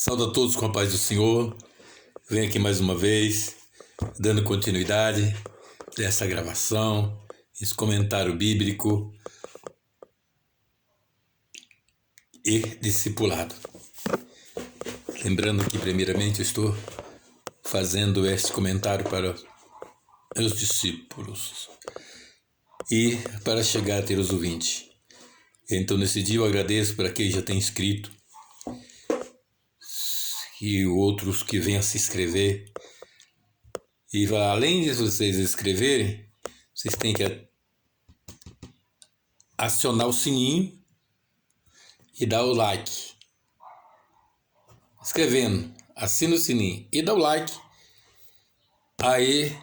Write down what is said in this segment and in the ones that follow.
Saúdo a todos com a paz do Senhor. Venho aqui mais uma vez, dando continuidade dessa gravação, esse comentário bíblico e discipulado. Lembrando que, primeiramente, eu estou fazendo esse comentário para os discípulos e para chegar a ter os ouvintes. Então, nesse dia, eu agradeço para quem já tem inscrito e outros que venham a se inscrever. E além de vocês inscreverem, vocês têm que acionar o sininho e dar o like. Escrevendo, assina o sininho e dá o like. Aí,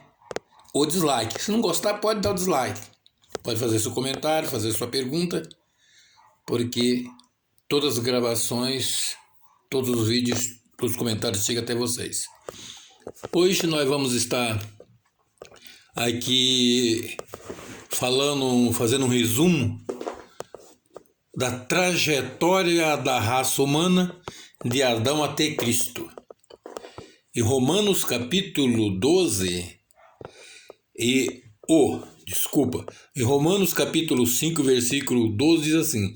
o dislike. Se não gostar, pode dar o dislike. Pode fazer seu comentário, fazer sua pergunta, porque todas as gravações, todos os vídeos, todos os comentários chegam até vocês. Hoje nós vamos estar aqui fazendo um resumo da trajetória da raça humana de Adão até Cristo. Em Romanos capítulo 12 em Romanos capítulo 5, versículo 12 diz assim: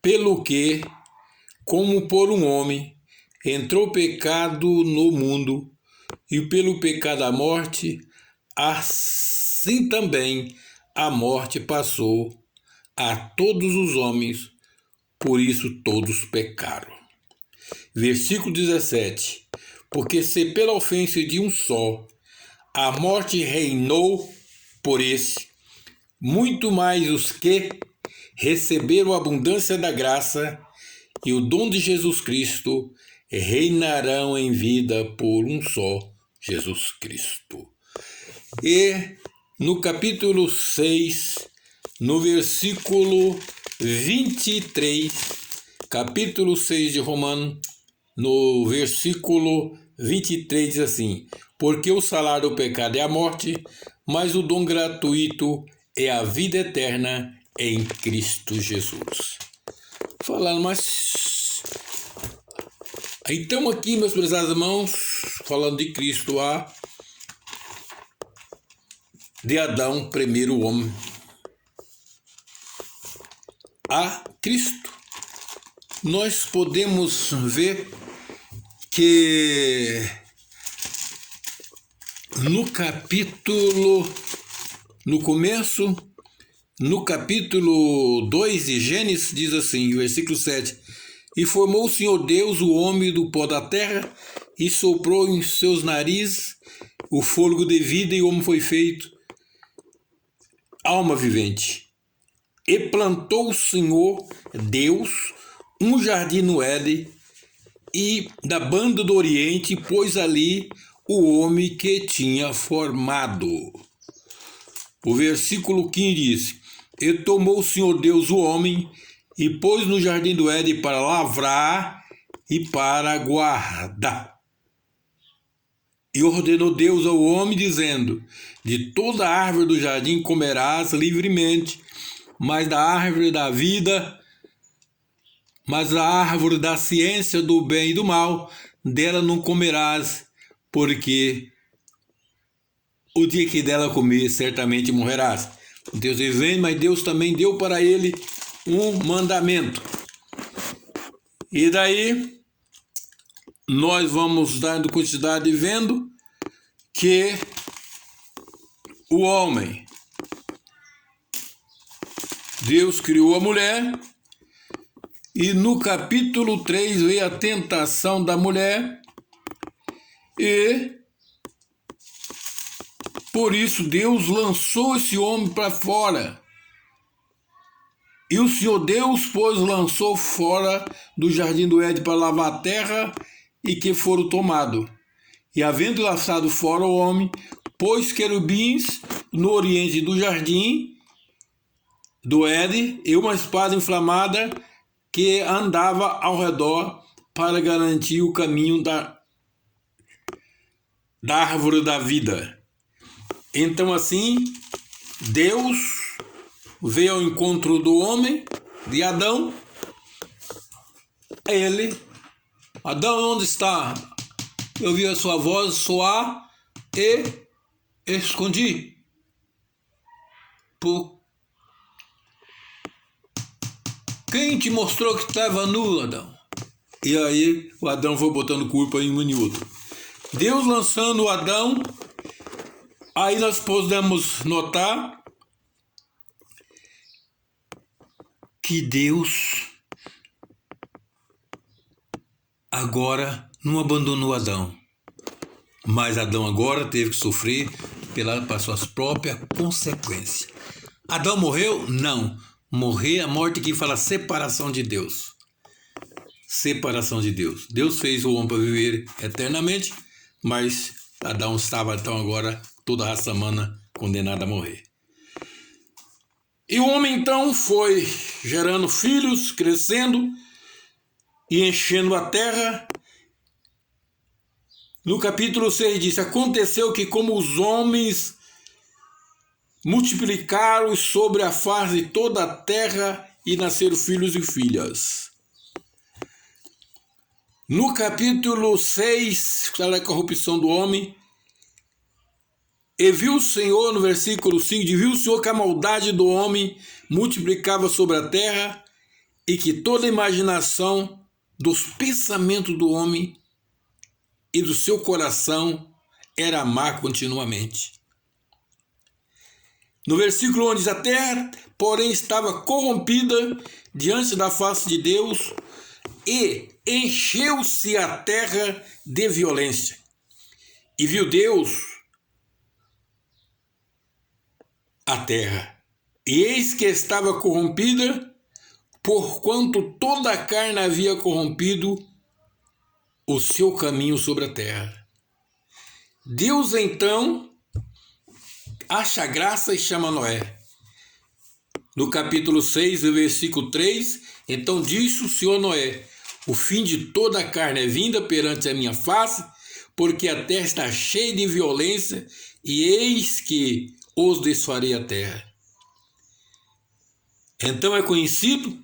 pelo que, como por um homem, entrou o pecado no mundo, e pelo pecado a morte, assim também a morte passou a todos os homens, por isso todos pecaram. Versículo 17: porque se pela ofensa de um só a morte reinou por esse, muito mais os que receberam a abundância da graça e o dom de Jesus Cristo reinarão em vida por um só Jesus Cristo. E no capítulo 6, no versículo 23, capítulo 6 de Romanos, no versículo 23 diz assim: porque o salário do pecado é a morte, mas o dom gratuito é a vida eterna em Cristo Jesus. Falando, mas então aqui, meus prezados irmãos, falando de Cristo, de Adão, primeiro homem, a Cristo, nós podemos ver que no capítulo 2 de Gênesis, diz assim, versículo 7, e formou o Senhor Deus o homem do pó da terra, e soprou em seus narizes o fôlego de vida, e o homem foi feito alma vivente. E plantou o Senhor Deus um jardim no Éden, e da banda do Oriente pôs ali o homem que tinha formado. O versículo 15 diz: e tomou o Senhor Deus o homem, e pôs no jardim do Éden para lavrar e para guardar. E ordenou Deus ao homem, dizendo: de toda árvore do jardim comerás livremente, mas da árvore da vida, mas a árvore da ciência do bem e do mal, dela não comerás, porque o dia que dela comer, certamente morrerás. Deus vem, mas Deus também deu para ele um mandamento. E daí, nós vamos dando quantidade vendo que o homem, Deus criou a mulher, e no capítulo 3 veio a tentação da mulher, e por isso Deus lançou esse homem para fora. E o Senhor Deus, pois, lançou fora do jardim do Éden para lavar a terra, e que foram tomados. E havendo lançado fora o homem, pôs querubins no oriente do jardim do Éden, e uma espada inflamada que andava ao redor para garantir o caminho da árvore da vida. Então assim, Deus veio ao encontro do homem, de Adão. Ele Adão, onde está? Eu vi a sua voz soar e escondi. Por quem te mostrou que estava nu, Adão? E aí o Adão foi botando culpa em um e outro. Deus lançando o Adão, aí nós podemos notar que Deus agora não abandonou Adão, mas Adão agora teve que sofrer pelas suas próprias consequências. Adão morreu? Não. Morrer, a morte que fala separação de Deus. Separação de Deus. Deus fez o homem para viver eternamente, mas Adão estava então agora toda a raça humana condenada a morrer. E o homem então foi gerando filhos, crescendo e enchendo a terra. No capítulo 6 diz: aconteceu que como os homens multiplicaram sobre a face de toda a terra e nasceram filhos e filhas. No capítulo 6, fala da corrupção do homem. E viu o Senhor, no versículo 5, viu o Senhor que a maldade do homem multiplicava sobre a terra e que toda a imaginação dos pensamentos do homem e do seu coração era má continuamente. No versículo 1 diz: a terra, porém, estava corrompida diante da face de Deus e encheu-se a terra de violência. E viu Deus a terra, e eis que estava corrompida, porquanto toda a carne havia corrompido o seu caminho sobre a terra. Deus então acha graça e chama Noé. No capítulo 6, versículo 3, então disse o Senhor Noé: o fim de toda a carne é vinda perante a minha face, porque a terra está cheia de violência, e eis que os desfarei a terra. Então é conhecido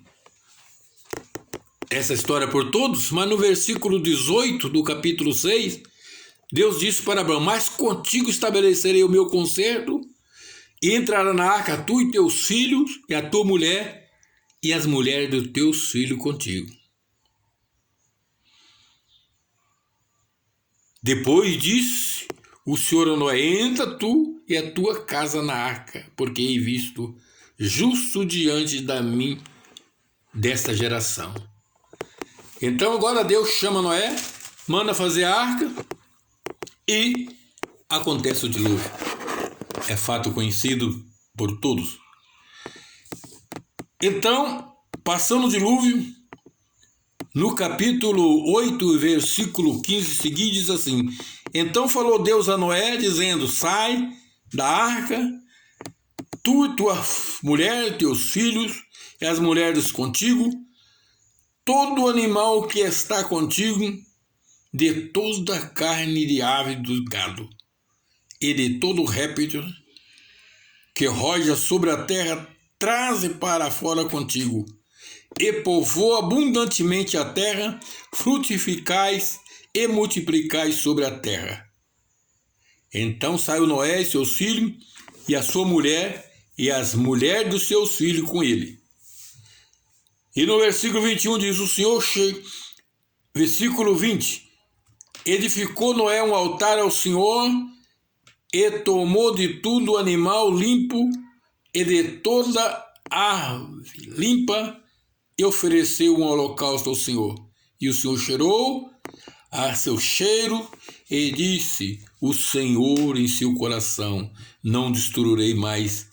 essa história por todos, mas no versículo 18 do capítulo 6, Deus disse para Abraão: mas contigo estabelecerei o meu concerto, e entrará na arca tu e teus filhos, e a tua mulher, e as mulheres dos teus filhos contigo. Depois disse o Senhor a Noé: entra tu e a tua casa na arca, porque hei visto justo diante da mim desta geração. Então agora Deus chama Noé, manda fazer a arca e acontece o dilúvio. É fato conhecido por todos. Então, passando o dilúvio, no capítulo 8, versículo 15 seguinte, diz assim: então falou Deus a Noé, dizendo: sai da arca, tu e tua mulher, teus filhos, e as mulheres contigo, todo animal que está contigo, de toda a carne de ave do gado, e de todo réptil que roja sobre a terra, traze para fora contigo, e povoa abundantemente a terra, frutificais e multiplicais sobre a terra. Então saiu Noé e seus filhos, e a sua mulher, e as mulheres dos seus filhos com ele. E no versículo 21 diz o Senhor, versículo 20, edificou Noé um altar ao Senhor, e tomou de tudo animal limpo, e de toda ave limpa, e ofereceu um holocausto ao Senhor. E o Senhor cheirou a seu cheiro, e disse o Senhor em seu coração: não destruirei mais,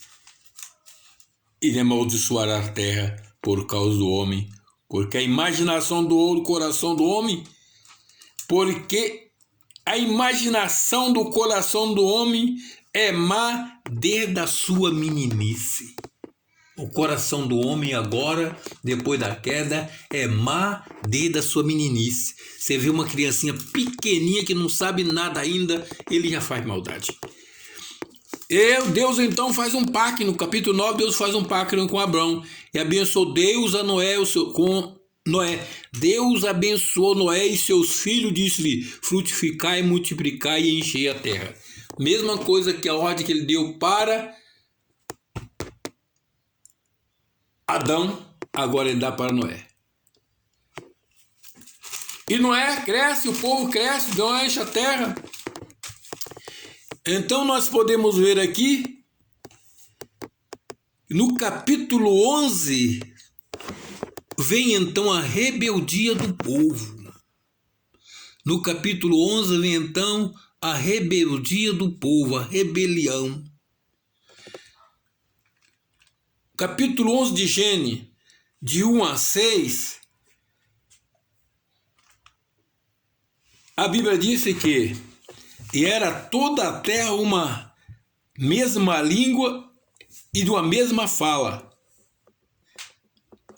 e amaldiçoará a terra por causa do homem, porque a imaginação do coração do homem, porque a imaginação do coração do homem é má desde a sua meninice. O coração do homem agora, depois da queda, é má desde a sua meninice. Você vê uma criancinha pequenininha que não sabe nada ainda, ele já faz maldade. E Deus então faz um pacto, no capítulo 9, Deus faz um pacto com Abraão, e abençoou Deus a Noé com Noé. Deus abençoou Noé e seus filhos, disse-lhe: frutificai, multiplicai e enchei a terra. Mesma coisa que a ordem que ele deu para Adão, agora ele dá para Noé. E Noé cresce, o povo cresce, Noé enche a terra. Então nós podemos ver aqui, no capítulo 11, vem então a rebeldia do povo. No capítulo 11 vem então a rebeldia do povo, a rebelião. Capítulo 11 de Gênesis, de 1 a 6, a Bíblia disse que e era toda a terra uma mesma língua e de uma mesma fala.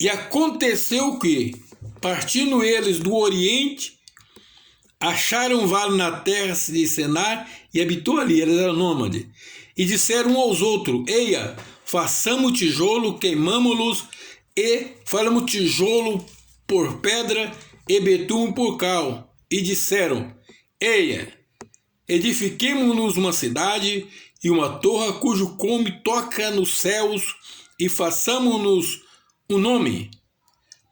E aconteceu que, partindo eles do Oriente, acharam um vale na terra de Senar e habitou ali, eles eram nômades. E disseram um aos outros: eia, façamos tijolo, queimamo-los e falamos tijolo por pedra e betume por cal. E disseram: eia, edifiquemo-nos uma cidade e uma torre cujo cume toca nos céus e façamos-nos um nome,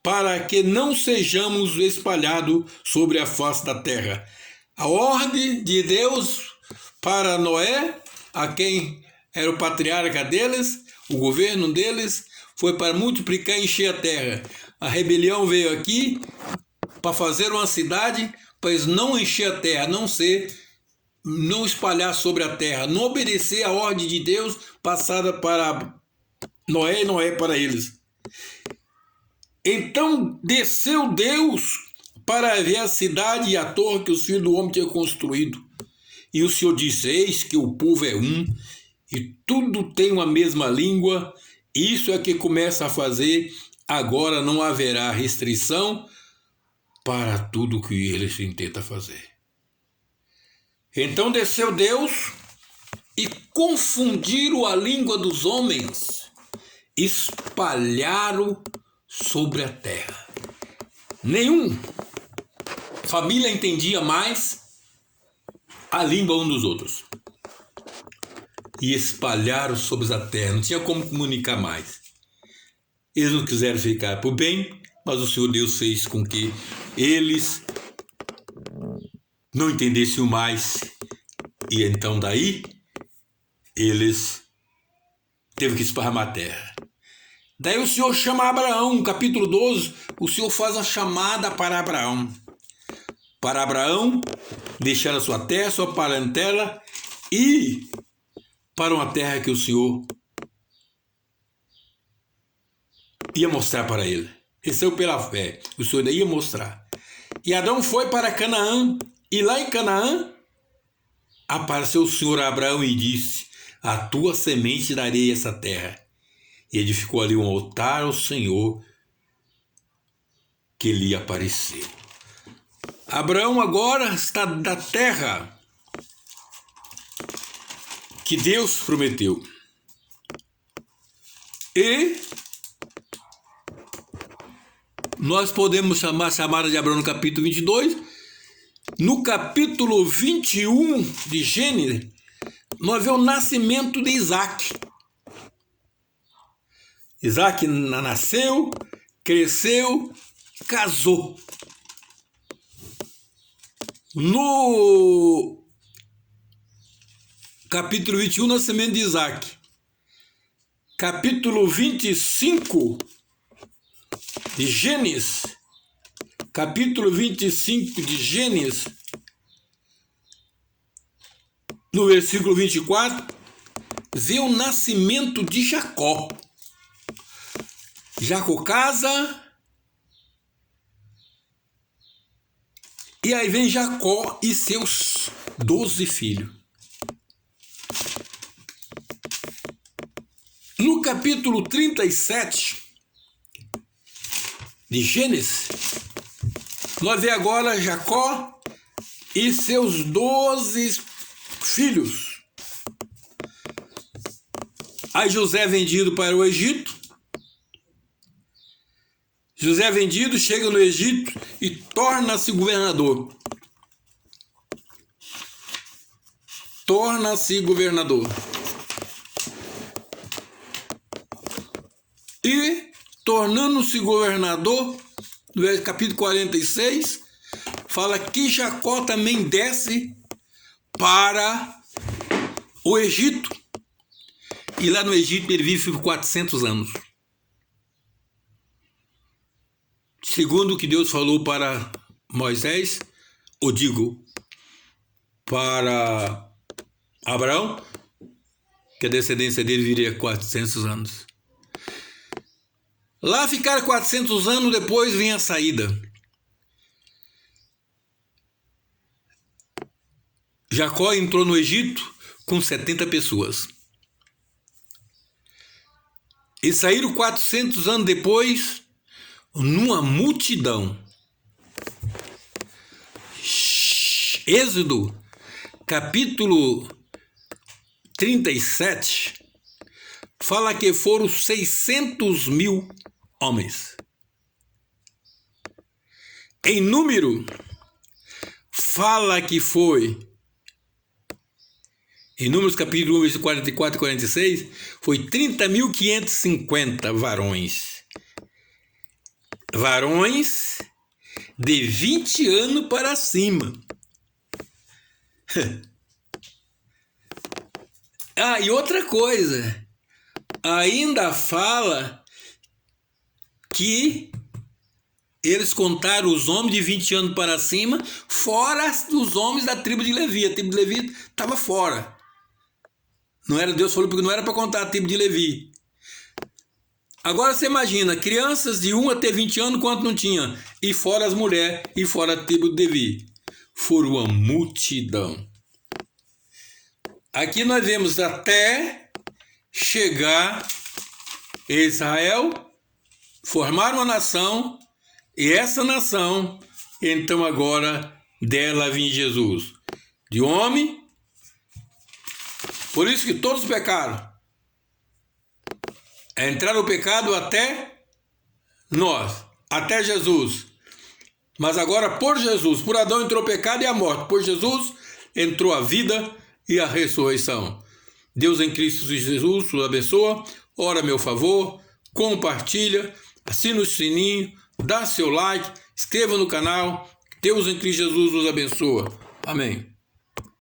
para que não sejamos espalhados sobre a face da terra. A ordem de Deus para Noé, a quem era o patriarca deles, o governo deles, foi para multiplicar e encher a terra. A rebelião veio aqui para fazer uma cidade, para eles não encher a terra, não espalhar sobre a terra, não obedecer a ordem de Deus passada para Noé e Noé para eles. Então desceu Deus para ver a cidade e a torre que os filhos do homem tinham construído. E o Senhor disse: eis que o povo é um, e tudo tem uma mesma língua, isso é que começa a fazer, agora não haverá restrição para tudo que eles tentam fazer. Então desceu Deus e confundiram a língua dos homens, espalharam sobre a terra. Nenhum família entendia mais a língua um dos outros. E espalharam sobre a terra, não tinha como comunicar mais. Eles não quiseram ficar por bem, mas o Senhor Deus fez com que eles não entendessem mais. E então daí, eles teve que esparramar a terra. Daí o Senhor chama Abraão, no capítulo 12, o Senhor faz a chamada para Abraão. Para Abraão deixar a sua terra, sua parentela, e para uma terra que o Senhor ia mostrar para ele. Recebeu pela fé, o Senhor ia mostrar. E Adão foi para Canaã, e lá em Canaã apareceu o Senhor a Abraão e disse: a tua semente darei essa terra. E edificou ali um altar ao Senhor que lhe apareceu. Abraão agora está da terra que Deus prometeu. E nós podemos chamar a chamada de Abraão no capítulo 22. No capítulo 21 de Gênesis, nós vemos o nascimento de Isaac. Isaac nasceu, cresceu, casou. No capítulo 21, nascimento de Isaac. Capítulo 25 de Gênesis. Capítulo 25 de Gênesis. No versículo 24, vê o nascimento de Jacó. Jacó casa, e aí vem Jacó e seus 12 filhos. No capítulo 37 de Gênesis, nós vemos agora Jacó e seus 12 filhos. Aí José é vendido para o Egito. José é vendido, chega no Egito e torna-se governador. Torna-se governador. E, tornando-se governador, no capítulo 46, fala que Jacó também desce para o Egito. E lá no Egito ele vive por 400 anos. Segundo o que Deus falou para Moisés, ou digo, para Abraão, que a descendência dele viria 400 anos. Lá ficaram 400 anos, depois vem a saída. Jacó entrou no Egito com 70 pessoas. E saíram 400 anos depois numa multidão. Êxodo, capítulo 37, fala que foram 600 mil homens. Em número, fala que foi, em Números capítulo 1, versículo 44 e 46, foi 30.550 varões. Varões de 20 anos para cima. E outra coisa, ainda fala que eles contaram os homens de 20 anos para cima, fora os homens da tribo de Levi. A tribo de Levi estava fora. Não era, Deus falou porque não era para contar a tribo de Levi. Agora você imagina, crianças de 1 até 20 anos, quanto não tinha? E fora as mulheres, e fora a tribo de Levi. Foram uma multidão. Aqui nós vemos até chegar Israel, formar uma nação, e essa nação, então agora, dela vem Jesus. De homem. Por isso que todos pecaram. Entraram no pecado até nós, até Jesus. Mas agora por Jesus, por Adão entrou o pecado e a morte. Por Jesus entrou a vida e a ressurreição. Deus em Cristo Jesus nos abençoa. Ora a meu favor, compartilha, assina o sininho, dá seu like, inscreva no canal. Deus em Cristo Jesus nos abençoa. Amém.